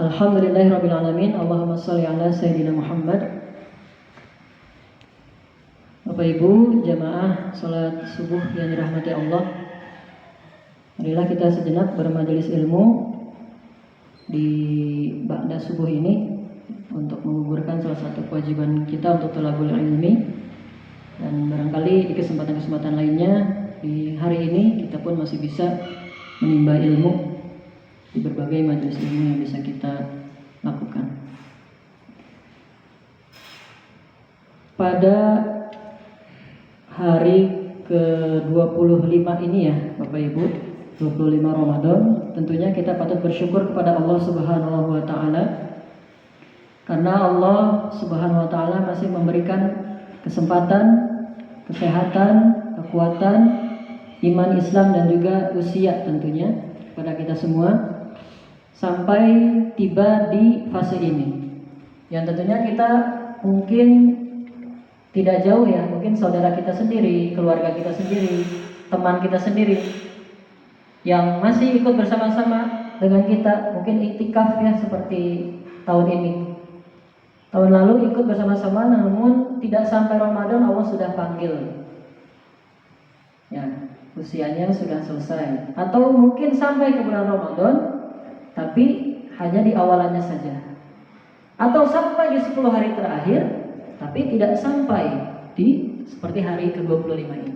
Alhamdulillahirrabbilalamin. Allahumma sholli ala Sayyidina Muhammad. Bapak Ibu jamaah sholat subuh yang dirahmati Allah, marilah kita sejenak bermajelis ilmu di ba'da subuh ini untuk menggugurkan salah satu kewajiban kita untuk thalabul ilmi. Dan barangkali di kesempatan-kesempatan lainnya di hari ini kita pun masih bisa menimba ilmu di berbagai majelis ilmu yang bisa kita lakukan. Pada hari ke-25 ini ya Bapak Ibu, 25 Ramadan, tentunya kita patut bersyukur kepada Allah Subhanahu wa taala karena Allah Subhanahu wa taala masih memberikan kesempatan, kesehatan, kekuatan, iman Islam dan juga usia tentunya kepada kita semua sampai tiba di fase ini. Yang tentunya kita mungkin tidak jauh ya, mungkin saudara kita sendiri, keluarga kita sendiri, teman kita sendiri yang masih ikut bersama-sama dengan kita, mungkin iktikaf ya seperti tahun ini. Tahun lalu ikut bersama-sama namun tidak sampai Ramadan Allah sudah panggil. Ya, usianya sudah selesai. Atau mungkin sampai ke bulan Ramadan tapi hanya di awalannya saja. Atau sampai di 10 hari terakhir tapi tidak sampai di seperti hari ke-25 ini.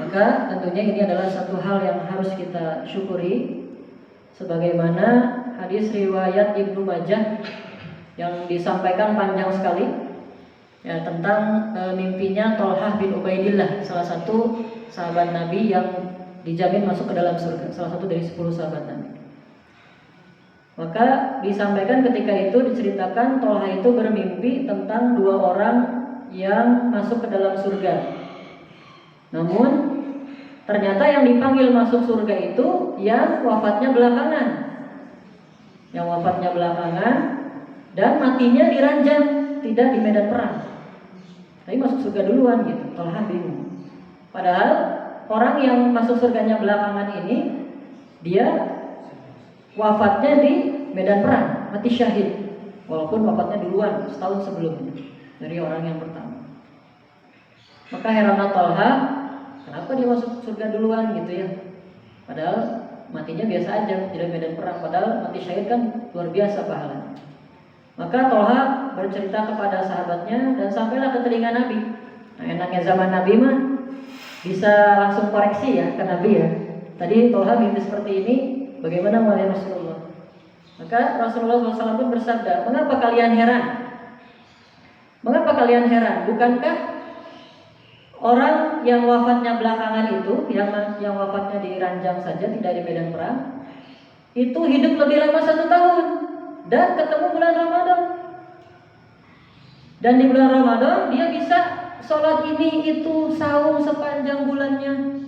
Maka tentunya ini adalah satu hal yang harus kita syukuri, sebagaimana hadis riwayat Ibnu Majah yang disampaikan panjang sekali ya tentang mimpinya Thalhah bin Ubaidillah, salah satu sahabat Nabi yang dijamin masuk ke dalam surga, salah satu dari 10 sahabat Nabi. Maka disampaikan ketika itu diceritakan Thalhah itu bermimpi tentang 2 orang yang masuk ke dalam surga. Namun ternyata yang dipanggil masuk surga itu yang wafatnya belakangan. Yang wafatnya belakangan dan matinya di ranjang, tidak di medan perang. Tapi masuk surga duluan gitu. Thalhah bingung. Padahal orang yang masuk surganya belakangan ini dia wafatnya di medan perang, mati syahid. Walaupun wafatnya duluan, setahun sebelumnya dari orang yang pertama. Maka heranlah Thalhah, kenapa dia masuk surga duluan gitu ya? Padahal matinya biasa aja, tidak medan perang. Padahal mati syahid kan luar biasa pahalanya. Maka Thalhah bercerita kepada sahabatnya dan sampailah ke telinga Nabi. Nah, enaknya zaman Nabi mah bisa langsung koreksi ya ke Nabi ya. Tadi Thalhah mimpi seperti ini, bagaimana wahai Rasulullah? Maka Rasulullah SAW pun bersabda, mengapa kalian heran? Mengapa kalian heran? Bukankah orang yang wafatnya belakangan itu, yang wafatnya di ranjang saja, tidak di medan perang, itu hidup lebih lama 1 tahun dan ketemu bulan Ramadan. Dan di bulan Ramadan dia bisa sholat ini itu saum sepanjang bulannya.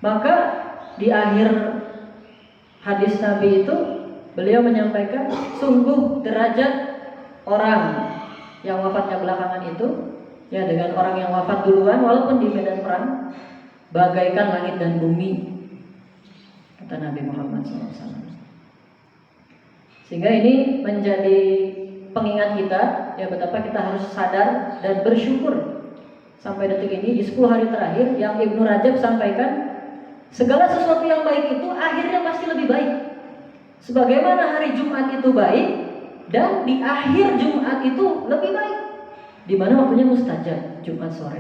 Maka di akhir hadis Nabi itu beliau menyampaikan sungguh derajat orang yang wafatnya belakangan itu ya dengan orang yang wafat duluan walaupun di medan perang bagaikan langit dan bumi, kata Nabi Muhammad SAW. Sehingga ini menjadi pengingat kita ya betapa kita harus sadar dan bersyukur sampai detik ini di 10 hari terakhir yang Ibnu Rajab sampaikan. Segala sesuatu yang baik itu akhirnya pasti lebih baik. Sebagaimana hari Jumat itu baik dan di akhir Jumat itu lebih baik. Di mana waktunya mustajab, Jumat sore.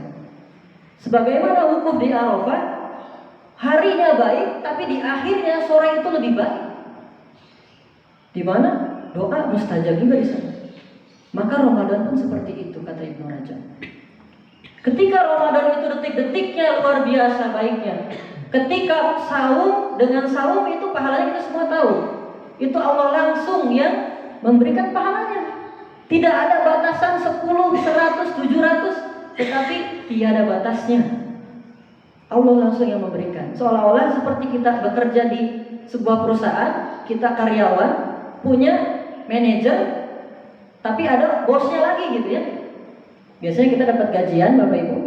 Sebagaimana wukuf di Arafah, harinya baik tapi di akhirnya sore itu lebih baik. Di mana doa mustajab juga di sana. Maka Ramadan pun seperti itu kata Ibnu Rajab. Ketika Ramadan itu detik-detiknya luar biasa baiknya. Ketika saum, dengan saum itu pahalanya kita semua tahu. Itu Allah langsung yang memberikan pahalanya. Tidak ada batasan 10, 100, 700, tetapi tiada batasnya. Allah langsung yang memberikan. Seolah-olah seperti kita bekerja di sebuah perusahaan, kita karyawan, punya manajer, tapi ada bosnya lagi gitu ya. Biasanya kita dapat gajian Bapak Ibu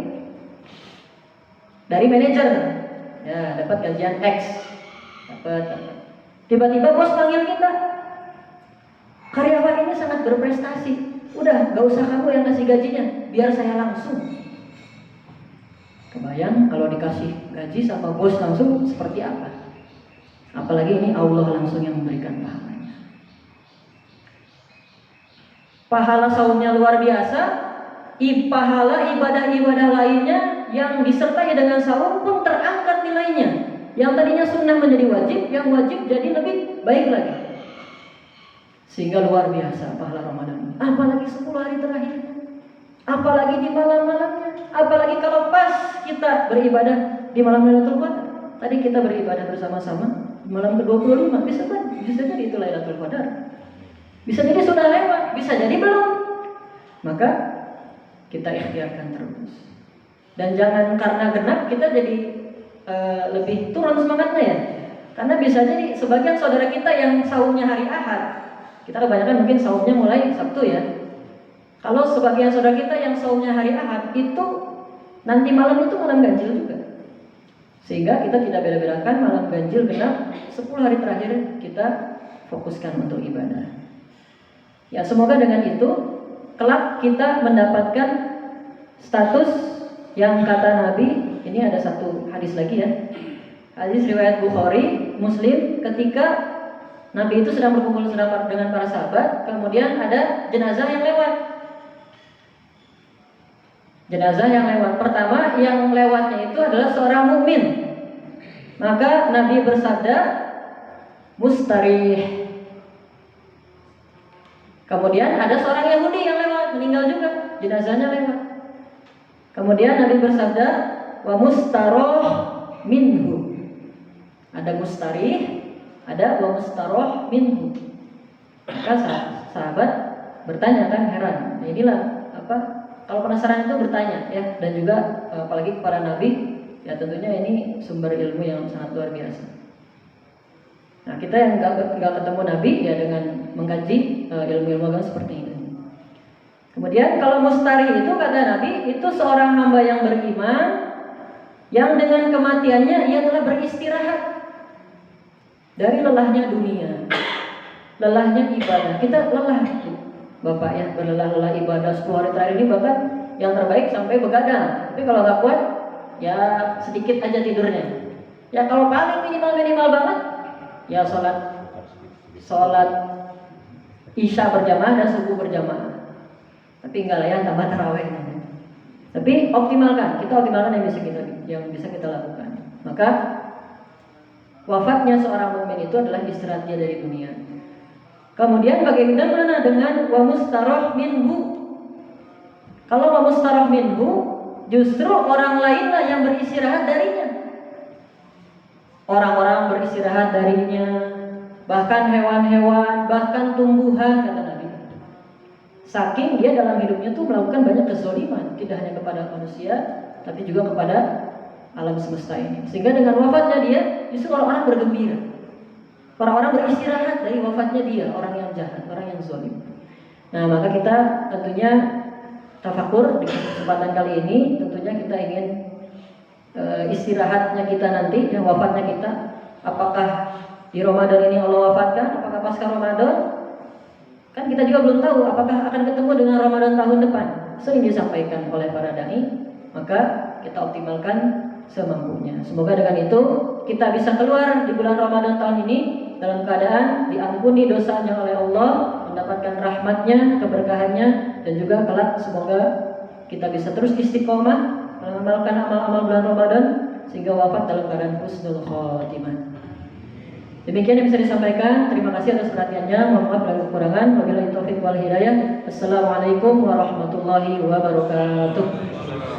dari manajer. Ya, dapat gajian X. Dapat. Tiba-tiba bos panggil kita, karyawan ini sangat berprestasi, udah gak usah kamu yang kasih gajinya, biar saya langsung. Kebayang kalau dikasih gaji sama bos langsung seperti apa? Apalagi ini Allah langsung yang memberikan pahalanya. Pahala saumnya luar biasa, pahala ibadah-ibadah lainnya yang disertai dengan saum pun terangkat nilainya. Yang tadinya sunnah menjadi wajib, yang wajib jadi lebih baik lagi. Sehingga luar biasa pahala Ramadan. Apalagi 10 hari terakhir, apalagi di malam-malamnya, apalagi kalau pas kita beribadah di malam Lailatul Qadar. Tadi kita beribadah bersama-sama malam ke-25, bisa jadi itu Lailatul Qadar. Bisa jadi sudah lewat, bisa jadi belum. Maka kita ikhtiarkan terus. Dan jangan karena genap kita jadi lebih turun semangatnya ya. Karena bisa jadi sebagian saudara kita yang saumnya hari Ahad, kita kebanyakan mungkin saumnya mulai Sabtu ya. Kalau sebagian saudara kita yang saumnya hari Ahad itu nanti malam itu malam ganjil juga. Sehingga kita tidak beda-bedakan malam ganjil genap 10 hari terakhir kita fokuskan untuk ibadah. Ya semoga dengan itu kelak kita mendapatkan status yang kata Nabi, ini ada satu hadis lagi ya. Hadis riwayat Bukhari, Muslim, ketika Nabi itu sedang berkumpul dengan para sahabat, kemudian ada jenazah yang lewat. Jenazah yang lewat. Pertama yang lewatnya itu adalah seorang mukmin. Maka Nabi bersabda, mustarih. Kemudian ada seorang Yahudi yang lewat, meninggal juga, jenazahnya lewat. Kemudian Nabi bersabda, wa mustaroh minhu. Ada mustarih, ada wa mustaroh minhu. Maka sahabat bertanya kan, heran. Nah, inilah apa? Kalau penasaran itu bertanya ya, dan juga apalagi kepada Nabi, ya tentunya ini sumber ilmu yang sangat luar biasa. Nah kita yang nggak ketemu Nabi ya dengan mengkaji ilmu-ilmu agama seperti ini. Kemudian kalau mustarih itu kata Nabi itu seorang hamba yang beriman yang dengan kematiannya ia telah beristirahat dari lelahnya dunia, lelahnya ibadah. Kita lelah Bapak ya, berlelah-lelah ibadah 10 hari terakhir ini, bahkan yang terbaik sampai begadang. Tapi kalau nggak kuat ya sedikit aja tidurnya. Ya kalau paling minimal banget ya sholat isya berjamaah dan subuh berjamaah. Tapi enggak lah ya, tambah tarawih. Tapi kita optimalkan yang bisa kita lakukan. Maka wafatnya seorang mukmin itu adalah istirahat dia dari dunia. Kemudian bagaimana dengan wa mustaroh minhu? Kalau wa mustaroh minhu, justru orang lainlah yang beristirahat darinya. Orang-orang beristirahat darinya, bahkan hewan-hewan, bahkan tumbuhan, kata Nabi. Saking dia dalam hidupnya tuh melakukan banyak kezaliman, tidak hanya kepada manusia, tapi juga kepada alam semesta ini. Sehingga dengan wafatnya dia, justru orang-orang bergembira. Orang-orang beristirahat dari wafatnya dia, orang yang jahat, orang yang zalim. Nah, maka kita tentunya tafakur di kesempatan kali ini, tentunya kita ingin istirahatnya kita nanti, yang wafatnya kita, apakah di Ramadan ini Allah wafatkan, apakah pasca Ramadan? Kan kita juga belum tahu apakah akan ketemu dengan Ramadan tahun depan. Sering disampaikan oleh para dai, maka kita optimalkan semampunya. Semoga dengan itu kita bisa keluar di bulan Ramadan tahun ini dalam keadaan diampuni dosanya oleh Allah, mendapatkan rahmatnya, keberkahannya, dan juga kelak semoga kita bisa terus istiqomah mengamalkan amal-amal bulan Ramadan sehingga wafat dalam keadaan husnul khotimah. Demikian yang bisa disampaikan. Terima kasih atas perhatiannya. Mohon maaf dan kekurangan. Wabillahi taufiq wal hidayah. Assalamualaikum warahmatullahi wabarakatuh.